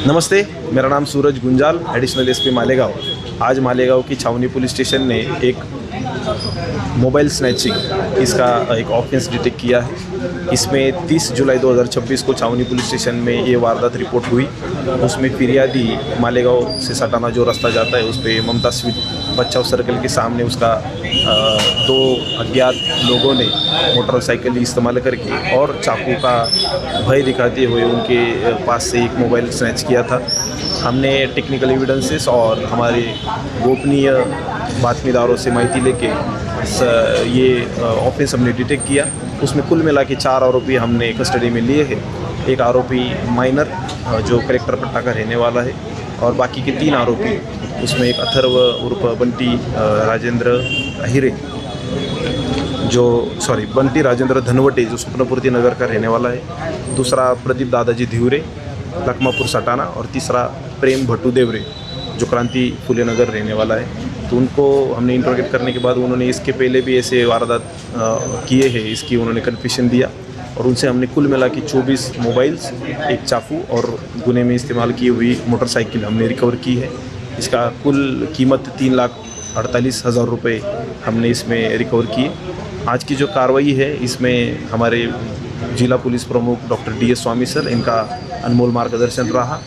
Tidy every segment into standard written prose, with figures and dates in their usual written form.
नमस्ते, मेरा नाम Suraj गुंजाल, additional SP Malegaon. आज मालेगांव की छावनी पुलिस स्टेशन ने एक मोबाइल स्नैचिंग इसका एक ऑफेंस डिटेक्ट किया है। इसमें 30 जुलाई 2026 को छावनी पुलिस स्टेशन में ये वारदात रिपोर्ट हुई। उसमें फिरियादी मालेगांव से सटाना जो रास्ता जाता है उस पर ममता स्वीट बचाव सर्कल के सामने उसका दो अज्ञात लोगों ने मोटरसाइकिल इस्तेमाल करके और चाकू का भय दिखाते हुए उनके पास से एक मोबाइल स्नैच किया था। हमने टेक्निकल एविडेंसेस और हमारे गोपनीय बातमीदारों से माहिती लेके ये ऑफेंस हमने डिटेक्ट किया। उसमें कुल मिला के 4 आरोपी हमने कस्टडी में लिए हैं। एक आरोपी माइनर जो कलेक्टर पट्टा का रहने वाला है और बाकी के 3 आरोपी, उसमें एक अथर्व उर्फ बंटी राजेंद्र अहिरे बंटी राजेंद्र धनवटे जो स्वप्नपूर्ति नगर का रहने वाला है, दूसरा प्रदीप दादाजी धिवरे लखमापुर सटाना और तीसरा प्रेम भट्टू देवरे जो क्रांति फुले नगर रहने वाला है। तो उनको हमने इंट्रोगेट करने के बाद उन्होंने इसके पहले भी ऐसे वारदात किए हैं, इसकी उन्होंने कन्फेशन दिया और उनसे हमने कुल मिला के 24 मोबाइल्स, एक चाकू और गुने में इस्तेमाल की हुई मोटरसाइकिल हमने रिकवर की है। इसका कुल कीमत 3,48,000 रुपये हमने इसमें रिकवर किए। आज की जो कार्रवाई है इसमें हमारे जिला पुलिस प्रमुख डॉक्टर DS स्वामी सर, इनका अनमोल मार्गदर्शन रहा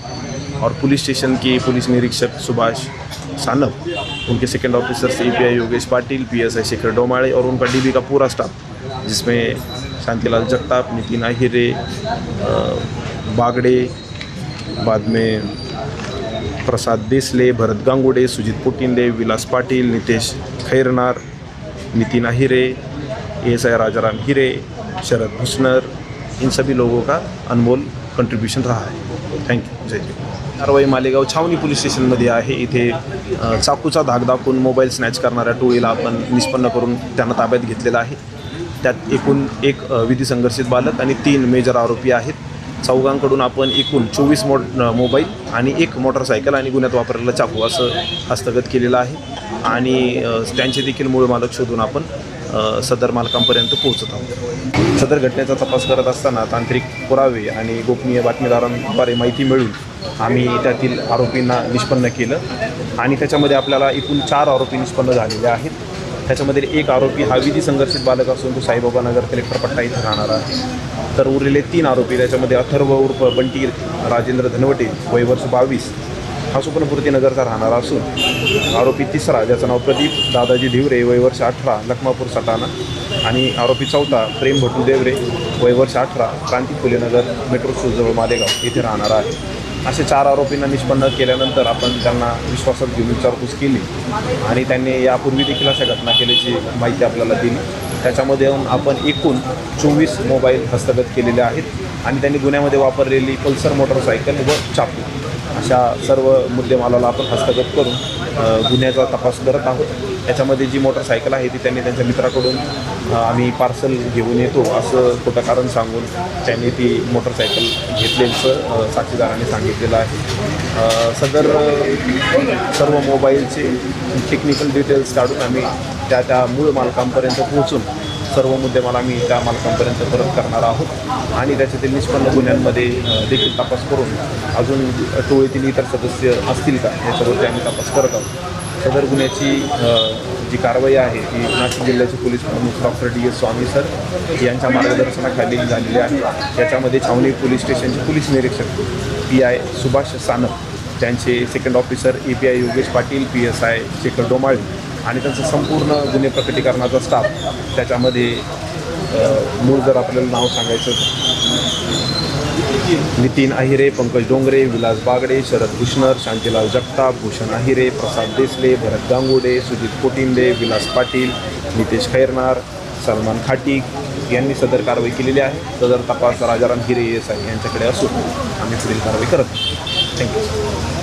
और पुलिस स्टेशन के पुलिस निरीक्षक सुभाष सानव, उनके सेकंड ऑफिसर से API योगेश पाटिल, PSI शेखर डोमाड़े और उनका DB का पूरा स्टाफ जिसमें शांतिलाल जगताप, नितिन आहिरे, बागड़े, बाद में प्रसाद देसले, भरत गांगुडे, सुजित पोटिंदे, विलास पाटिल, नितेश खैरनार, नितिन आहिरे, ASI Rajaram Hire, Sharad Bhusnar, in सभी लोगों का अनमोल कंट्रीब्यूशन रहा है। थँक्यू। जय जय। कारवाई मालेगाव छावनी पोलीस स्टेशनमध्ये आहे। इथे चाकूचा धाक दाखवून मोबाईल स्नॅच करणाऱ्या टोळीला आपण निष्पन्न करून त्यांना ताब्यात घेतलेला आहे। त्यात एकूण एक विधी संघर्षित बालक आणि 3 मेजर आरोपी आहेत। चौघांकडून आपण एकूण 24 मोबाईल आणि 1 मोटरसायकल आणि गुन्ह्यात वापरलेला चाकू असं हस्तगत केलेलं आहे आणि त्यांचे देखील मूळ मालक शोधून आपण सदर मालकांपर्यंत पोहोचत आहोत। सदर घटनेचा तपास करत असताना तांत्रिक पुरावे आणि गोपनीय बातमीदारांद्वारे माहिती मिळून आम्ही त्यातील आरोपींना निष्पन्न केलं आणि त्याच्यामध्ये आपल्याला एकूण 4 आरोपी निष्पन्न झालेले आहेत। त्याच्यामध्ये एक आरोपी हा विधी संघर्षित बालक असून तो साईबाबा नगर कलेक्टर पट्टा इथे राहणार आहे। तर उरलेले 3 आरोपी त्याच्यामध्ये अथर्व उर्फ बंटी राजेंद्र धनवटे वय वर्ष 22 हा स्वप्नपूर्ती नगरचा राहणारा असून आरोपी तिसरा ज्याचं नाव प्रदीप दादाजी धिवरे वय वर्ष 18 लखमापूर सटाना आणि आरोपी चौथा प्रेम भट्टू देवरे वय वर्ष 18 क्रांती फुले नगर मेट्रो स्टेशनजवळ मालेगाव येथे राहणार आहे। असे 4 आरोपींना निष्पन्न केल्यानंतर आपण त्यांना विश्वासात घेऊन विचारपूस केली आणि त्यांनी यापूर्वी देखील अशा घटना केल्याची माहिती आपल्याला दिली। त्याच्यामध्ये आपण एकूण 24 मोबाईल हस्तगत केलेले आहेत आणि त्यांनी गुन्ह्यामध्ये वापरलेली पल्सर मोटरसायकल व चाकू अशा सर्व मुद्देमालाला आपण हस्तगत करून गुन्ह्याचा तपास करत आहोत। त्याच्यामध्ये जी मोटरसायकल आहे ती त्यांनी त्यांच्या मित्राकडून आम्ही पार्सल घेऊन येतो असं खोटं कारण सांगून त्यांनी ती मोटरसायकल घेतल्याचं साक्षीदारांनी सांगितलेलं आहे। सदर सर्व मोबाईलचे टेक्निकल डिटेल्स काढून आम्ही त्या मूळ मालकांपर्यंत पोहोचून सर्व मुद्देमाल आम्ही त्या मालकांपर्यंत परत करणार आहोत आणि त्याच्यातील निष्पन्न गुन्ह्यांमध्ये देखील तपास करून अजून टोळीतील इतर सदस्य असतील का याच्यावरती आम्ही तपास करत आहोत। सदर गुन्ह्याची जी कारवाई आहे ती नाशिक जिल्ह्याचे पोलीस प्रमुख डॉक्टर DS स्वामी सर यांच्या मार्गदर्शनाखाली झालेली आहे। याच्यामध्ये छावणी पोलीस स्टेशनचे पोलीस निरीक्षक PI सुभाष सानप, त्यांचे second officer API Yogesh Patil, PSI Shekhar Domale आणि त्यांचं संपूर्ण गुन्हे प्रकटीकरणाचा स्टाफ, त्याच्यामध्ये मूळ जर आपल्याला नाव सांगायचं नितिन आहिरे, पंकज डोंगरे, विलास बागडे, शरद भुसनर, शांतीलाल जगताप, भूषण आहिरे, प्रसाद देसले, भरत गांगुडे, सुजित पोटिंदे, विलास पाटील, नितेश खैरनार, सलमान खाटीक यांनी सदर कारवाई केलेली आहे। सदर तपास राजाराम हिरे ASI यांच्याकडे असून आम्ही पुढील कारवाई करत आहोत। थँक्यू।